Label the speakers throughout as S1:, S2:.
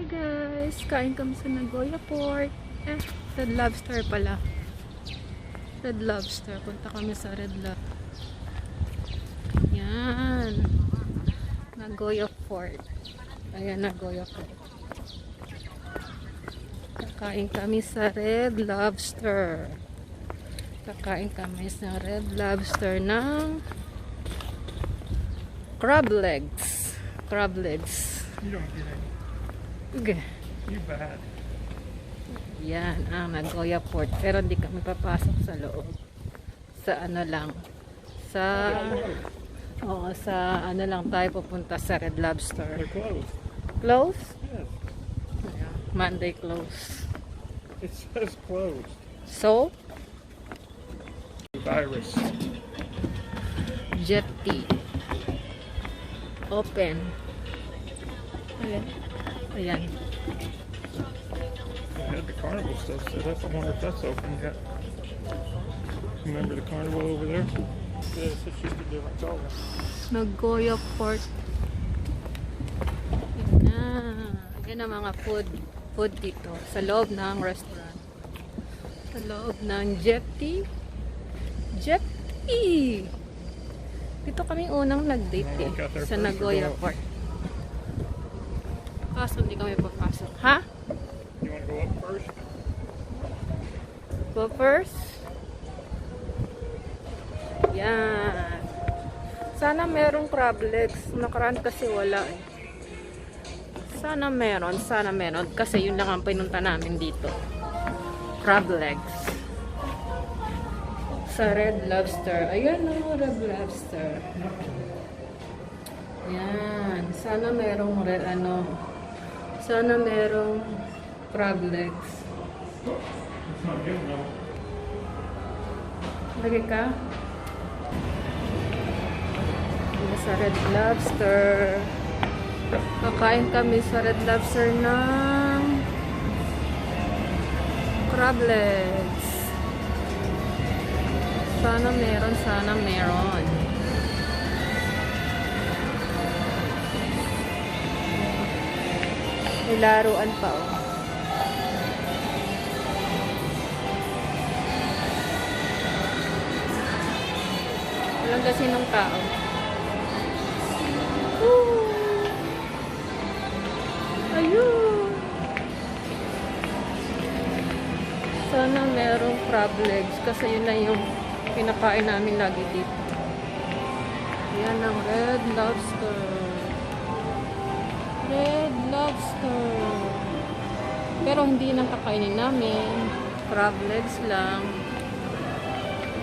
S1: Hi guys! Kain kami sa Nagoya Port. Red Lobster pala. Red Lobster. Punta kami sa Red Lobster. Yan. Nagoya Port. Ayan, Nagoya Port. Kakain kami sa Red Lobster. Kakain kami sa Red Lobster ng crab legs. Crab legs.
S2: You don't get any.
S1: Okay.
S2: You bad.
S1: Yan ang Nagoya Port. Pero hindi kami papasok sa loob. Sa ano lang. Sa ano lang tayo pupunta sa Red Lobster.
S2: They're closed.
S1: Close?
S2: Yes.
S1: Yeah. Monday close.
S2: It says closed.
S1: So,
S2: Virus.
S1: Jetty. Open. Ayan. Ayan.
S2: They had the carnival stuff set up. I wonder if that's open yet. Remember the carnival over there? Yes, it's just a different color.
S1: Nagoya Port. Yan na. Yan ang mga food dito. Sa loob ng restaurant. Sa loob ng jetty. Jetty! Dito kami unang nag-date sa Nagoya Port. Kaso hindi kami papasok. Ha?
S2: You want to go up first?
S1: Go first. Yan. Sana merong crab legs. Nakaraan kasi wala eh. Sana meron. Kasi yun lang ang pinunta namin dito. Crab legs. Sa Red Lobster. Ayan o, Red Lobster. Yan. Sana merong sana merong crab legs.
S2: It's not good enough.
S1: Lagi ka? Sa Red Lobster. Kakain kami sa Red Lobster ng crab legs. Sana meron. May laruan pa oh. Walang kasi nung tao. Woo! Ayun! Sana merong crab legs kasi yun na yung pinakain namin lagi dito. Yan ang Red Lobster. Red Lobster. Pero hindi nang kakainin namin. Crab legs lang.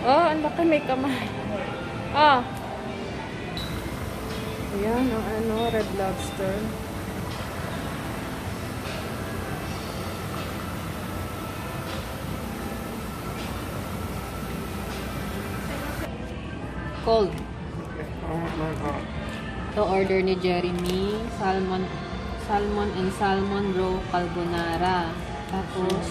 S1: Oh, ang laki may kamay. Ah! Ayan ang Red Lobster. Cold.
S2: I want mine hot.
S1: To order ni Jeremy, salmon and salmon roe carbonara. Tapos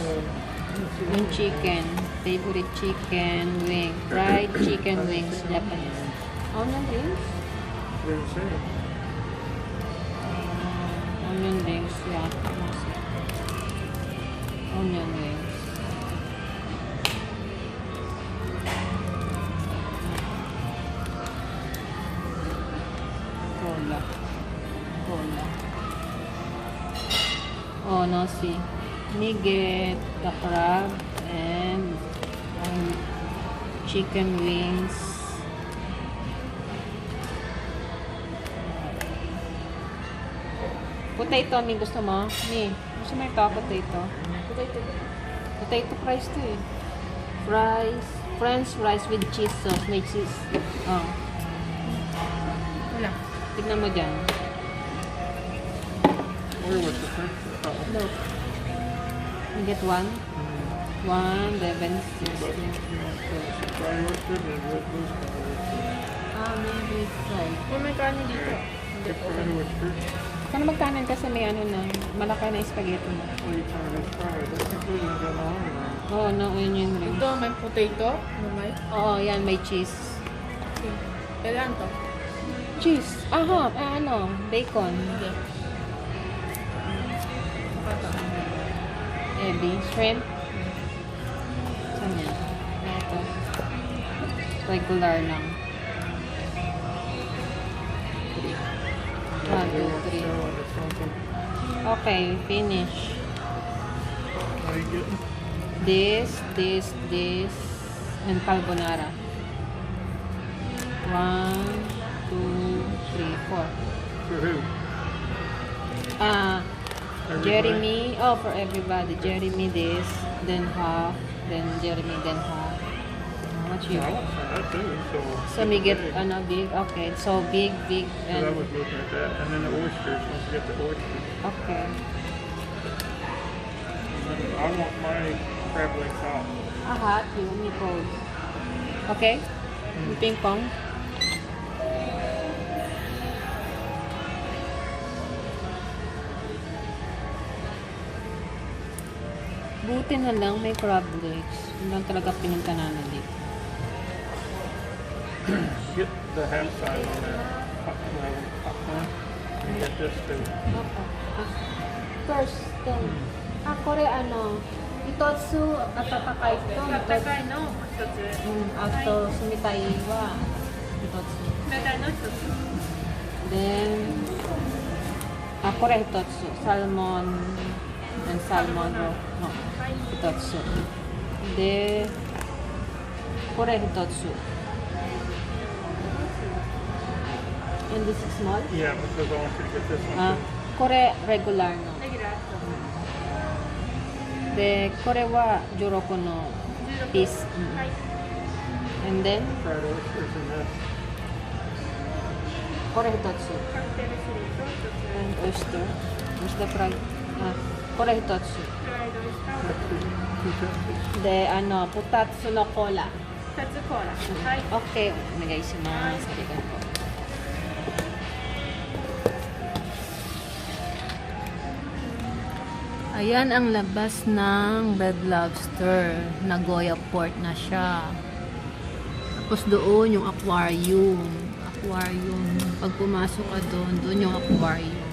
S1: yung chicken, favorite chicken wing, fried chicken wings, Japanese. Onion rings?
S2: They're the same.
S1: Onion rings, yeah. Onion rings. Cola. Oh, no, see. Nugget, the crab, and chicken wings. Potato, Mi, gusto mo? Mi, gusto mo ito, potato? Potato fries to eh. French fries with cheese sauce. May cheese. Oh. Wala. Tignan mo dyan.
S2: Where was the French?
S1: Look. You get one? One, 11, 16.
S2: But you want the dry roasted and red roasted?
S1: Maybe fry. Oh, may kanin dito. Hindi po. Sana magkanan kasi may na, malaki na spaghetti na.
S2: What are you trying to try? That's including the onion ring.
S1: Oo, no, onion ring.
S3: Ito, may potato. May.
S1: Oo, yan, may cheese.
S3: Okay. Kailan to?
S1: Cheese. Aha, bacon.
S3: Hindi.
S1: Ebi, shrimp. Saan yan? Ito. Regular lang. 1, 2, 3. Okay, finish.
S2: What are you getting?
S1: This, and carbonara. 1, 2, 3, 4.
S2: For who? Everybody?
S1: Jeremy, for everybody. Jeremy this, then half, then Jeremy, then half. What you?
S2: I want some of that too.
S1: So we get
S2: big.
S1: big. Okay, so big,
S2: So I
S1: and
S2: was looking at that, and then the oysters. Don't forget the oysters.
S1: okay.
S2: I want my crab legs hot.
S1: Hot, you meatballs. Okay. Ping pong. Buti na lang may crab legs. Yun lang talaga pinunta namin dito.
S2: Get the half size on that popcorn. And get this too.
S1: First, then, kore itotsu atatakai to.
S3: 高いの一つ。
S1: Ato sumitai wa itotsu.
S3: 冷たいの一つ。
S1: Then, kore hitotsu. Salmon and salmon roe. No, hitotsu. De, kore hitotsu. And this is small?
S2: Yeah, because I want you to get this one too.
S1: Kore regular no.
S3: レギュラーと。
S1: で、これは16のピース。
S3: はい。
S1: And then,
S2: Fried oysters and this.
S1: これ一つ。
S3: カクテルシリーと一つ。
S1: And oyster. Oyster fry. これ一つ。
S3: フライドオイスター
S2: Two
S1: で、ポタツのコーラ。
S3: 2つコーラ。はい。
S1: Okay, お願いします。ありがとう。Ayan ang labas ng Red Lobster. Nagoya Port na siya. Tapos doon yung aquarium. Pag pumasok ka doon yung aquarium.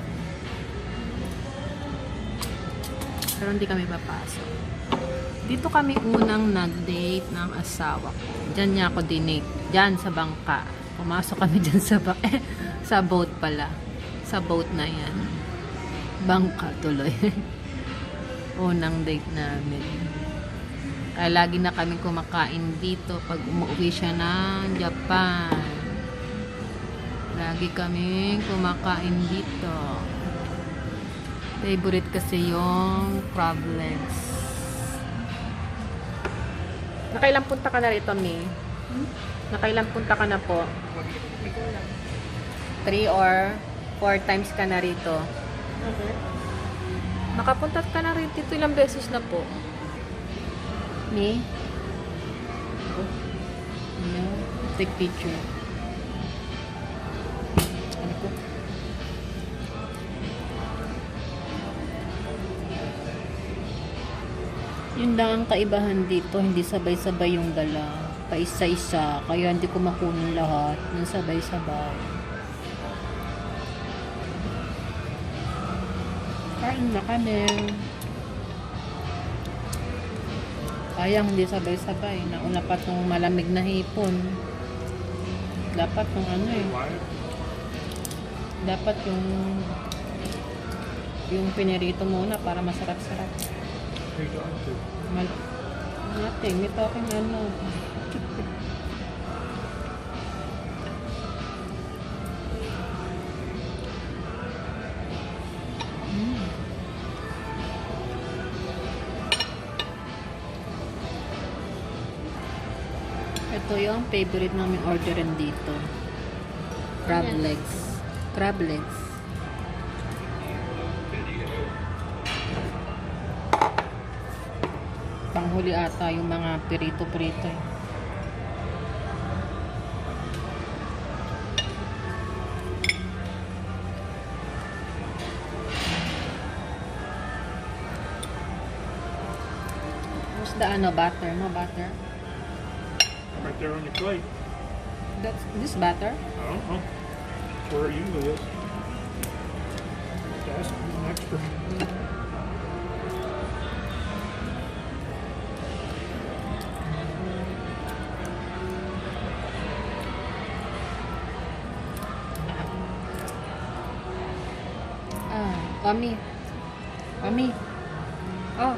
S1: Pero hindi kami papasok. Dito kami unang nag-date ng asawa ko. Diyan niya ako dinate. Diyan sa bangka. Pumasok kami diyan sa sa boat pala. Sa boat na yan. Bangka tuloy. Unang date namin. Kaya lagi na kami kumakain dito pag umuwi siya ng Japan. Lagi kami kumakain dito. Favorite kasi yung crab legs. Nakailang punta ka na rito, Mi? Nakailang punta ka na po? 3 or 4 times ka na rito. Nakapunta ka na rin dito ilang beses na po. Me? No. Take picture. Ano po? Yun lang ang kaibahan dito. Hindi sabay-sabay yung dala. Paisa-isa. Kaya hindi ko makunin lahat ng sabay-sabay. Kain na kami. Sayang hindi sabay-sabay. Nauna pa itong malamig na hipon. Dapat yung dapat yung pinirito muna para masarap-sarap. Nothing. May talking Ito yung favorite namin orderin dito. Crab legs. Crab legs. Panghuli ata yung mga pirito-pirito eh. What's the butter? No butter?
S2: Right there on your plate.
S1: That's this butter?
S2: I don't know. Where it usually is. Just ask for an extra.
S1: Mami. Mami. Oh.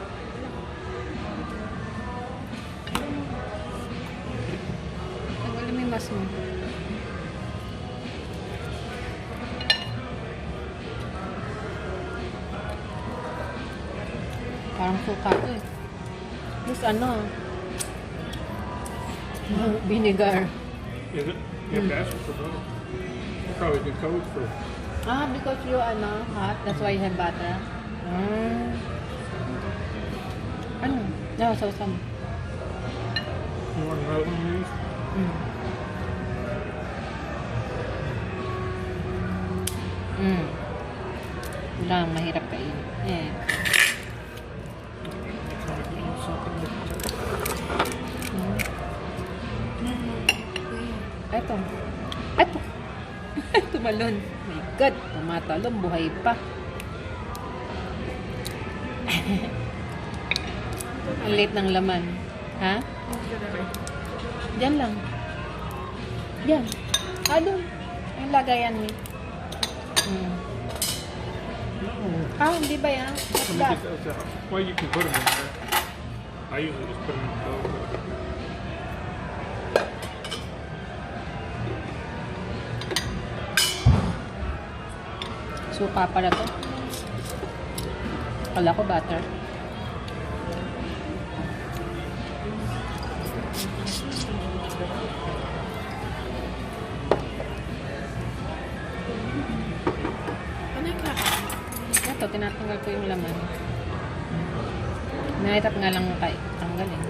S1: Tanggalin mo yung mask mo. Parang suka to eh. This ano? Vinegar.
S2: Is it? You have to ask for butter. Probably the code for.
S1: Ah, because you ano, hot, that's why you have butter. Ah. Ano? No, so some.
S2: You want another one of these?
S1: Mm. Mm. Wala, mahirap kainin. Eh.
S2: Trying to eat something different.
S1: Eto. Eto. Tumalon. My God. Tumatalon. Buhay pa. Ang late ng laman. Ha? Diyan lang. Diyan. Ah, doon. Yung lagayan mo. Ah, hindi ba yan? What's
S2: Let me
S1: that?
S2: get those out. Well, you can put them in there. I usually just put them in the bowl.
S1: Suka pala to. Kala ko butter. Ito, tinatanggal ko yung laman. Nahirap nga lang tanggalin.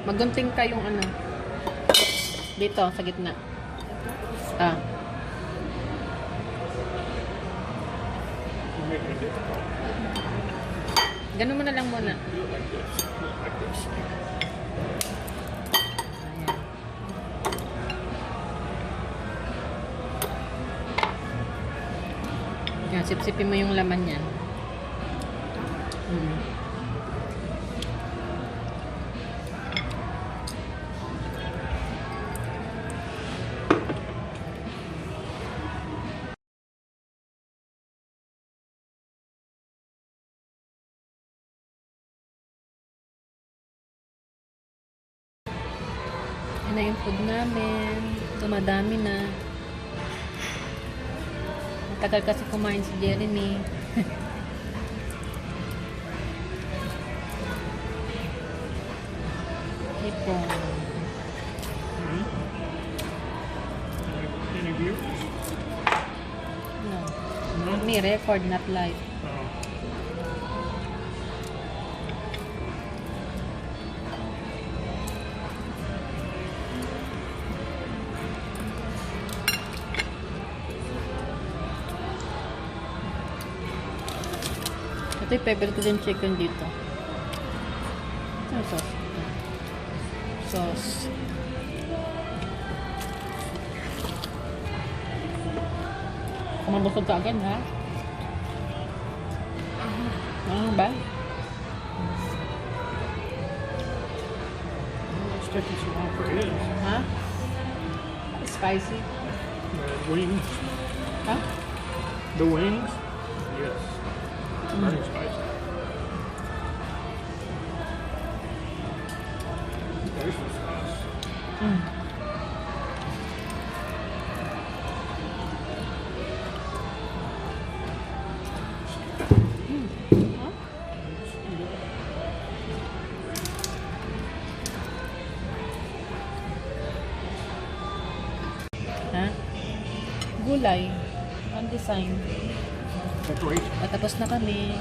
S1: Magunting ka yung ano. Dito, sa gitna. Ah.
S2: You make it difficult.
S1: Ganun mo na lang muna.
S2: Do it like this. Do it like this.
S1: Ayan. Yan, sip-sipin mo yung laman niyan. Yan na yung food namin. Dumadami na. Matagal kasi kumain si Jeremy. Hipon.
S2: Any viewers?
S1: No.
S2: No?
S1: Me record, not live.
S2: Oh.
S1: Ito yung favorite ko din chicken dito. Ano sauce? Sauce. Kumabusog ka agad, ha? Ano ba?
S2: It's taking so long for his.
S1: Ha? Spicy?
S2: Wings.
S1: Ha?
S2: The wings? Yes. Very spicy. There's some sauce.
S1: Ha? Gulay. Ang design.
S2: Decoration.
S1: Patapos na kami.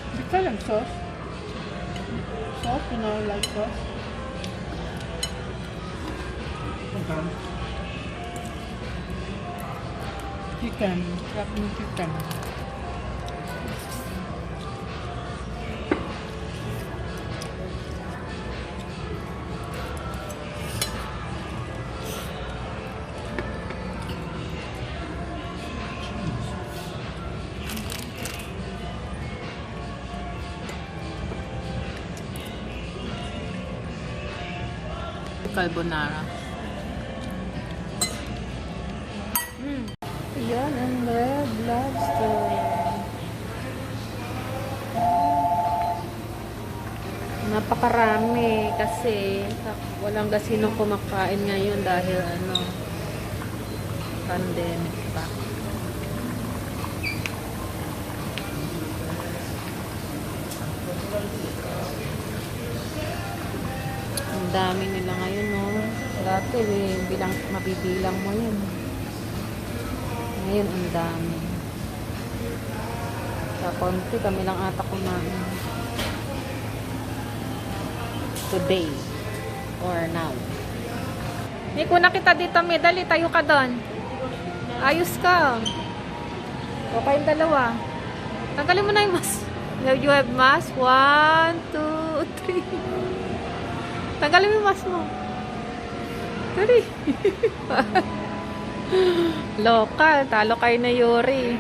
S1: Hindi ka lang sauce. Sauce, you know, like sauce.
S2: Sometimes.
S1: Chicken. Sarap ng chicken. carbonara. Ayan, ang red lobster. Napakarami kasi walang gasinong kumakain ngayon dahil pandemic pa. Ang dami nila ngayon, no? Dati, mabibilang mo yun. Ngayon, ang dami. Sa konti, kami lang ata kumain. Today. Or now. May kuna kita dito, Medali. Tayo ka doon. Ayos ka. O kayong dalawa. Tanggalin mo na yung mask. You have mask? 1, 2, 3. Tanggalin mo yung mask mo. Dali. Local. Talo kayo na Yuri.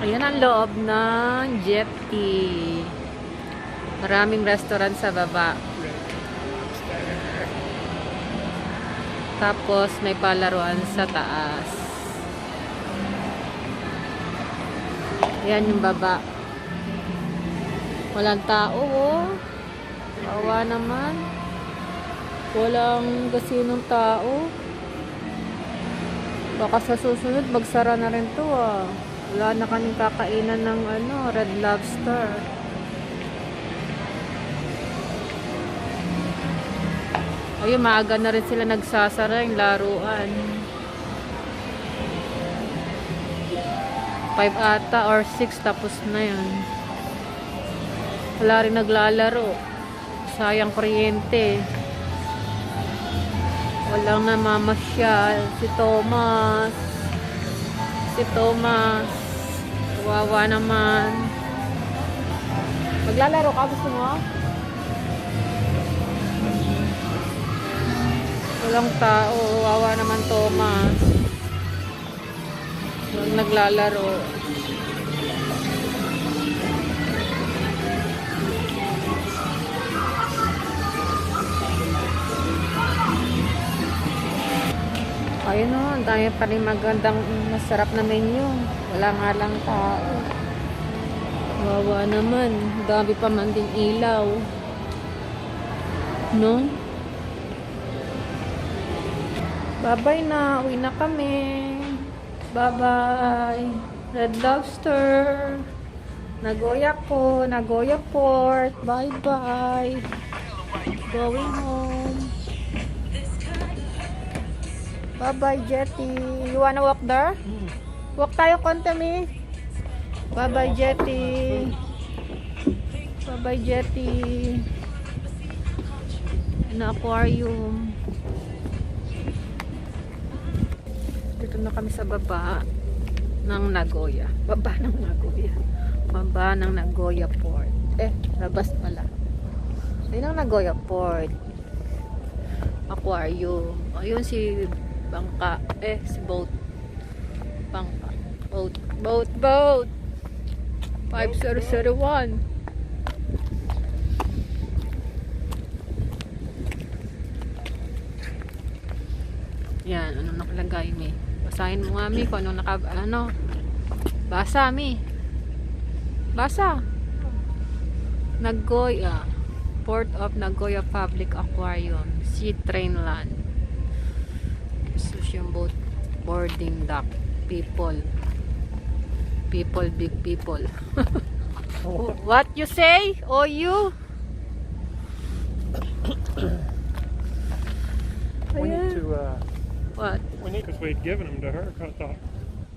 S1: Ayan ang loob ng Jetty. Maraming restaurant sa baba. Tapos may palaruan sa taas. Ayan yung baba. Walang tao, oh. Awa naman. Walang gasinong tao. Baka sa susunod magsara na rin to, ah. Wala na kaming kakainan ng red lobster. Ayun, maaga na rin sila nagsasara yung laruan. 5 ata or 6 tapos na yan. Wala rin naglalaro. Sayang kuryente. Walang namamasyal. Si Thomas. Kawawa naman. Maglalaro ka? Gusto mo? Walang tao. Kawawa naman Thomas. Walang naglalaro. Ayun o, ang dami pa rin magandang masarap na menu. Wala nga lang tao. Wawa naman. Dami pa man din ilaw. No? Bye-bye na. Uwi na kami. Bye-bye. Red Lobster. Nagoya ko. Nagoya Port. Bye-bye. Going home. Bye-bye, Jetty. You wanna walk there? Walk tayo konti, Mi. Bye-bye, Jetty. Bye-bye, Jetty. Na aquarium. Dito na kami sa baba ng Nagoya. Baba ng Nagoya. Baba ng Nagoya Port. Labas pala. Ayun ang Nagoya Port. Aquarium. Ayun si bangka. Si boat. Bangka. Boat. 5001. Yan, ano nakalagay, Mi? Basahin mo nga, Mi, kung ano basa, Mi. Basa. Nagoya. Port of Nagoya Public Aquarium. Sea Train Land. Yung boat boarding dock. People, big people. What you say? Oh, you?
S2: We need to,
S1: What?
S2: because we'd given them to her, I thought.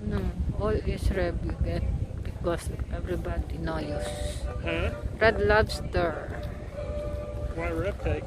S1: No, all is review get because everybody knows.
S2: Huh?
S1: Red Lobster.
S2: Why Rep Take?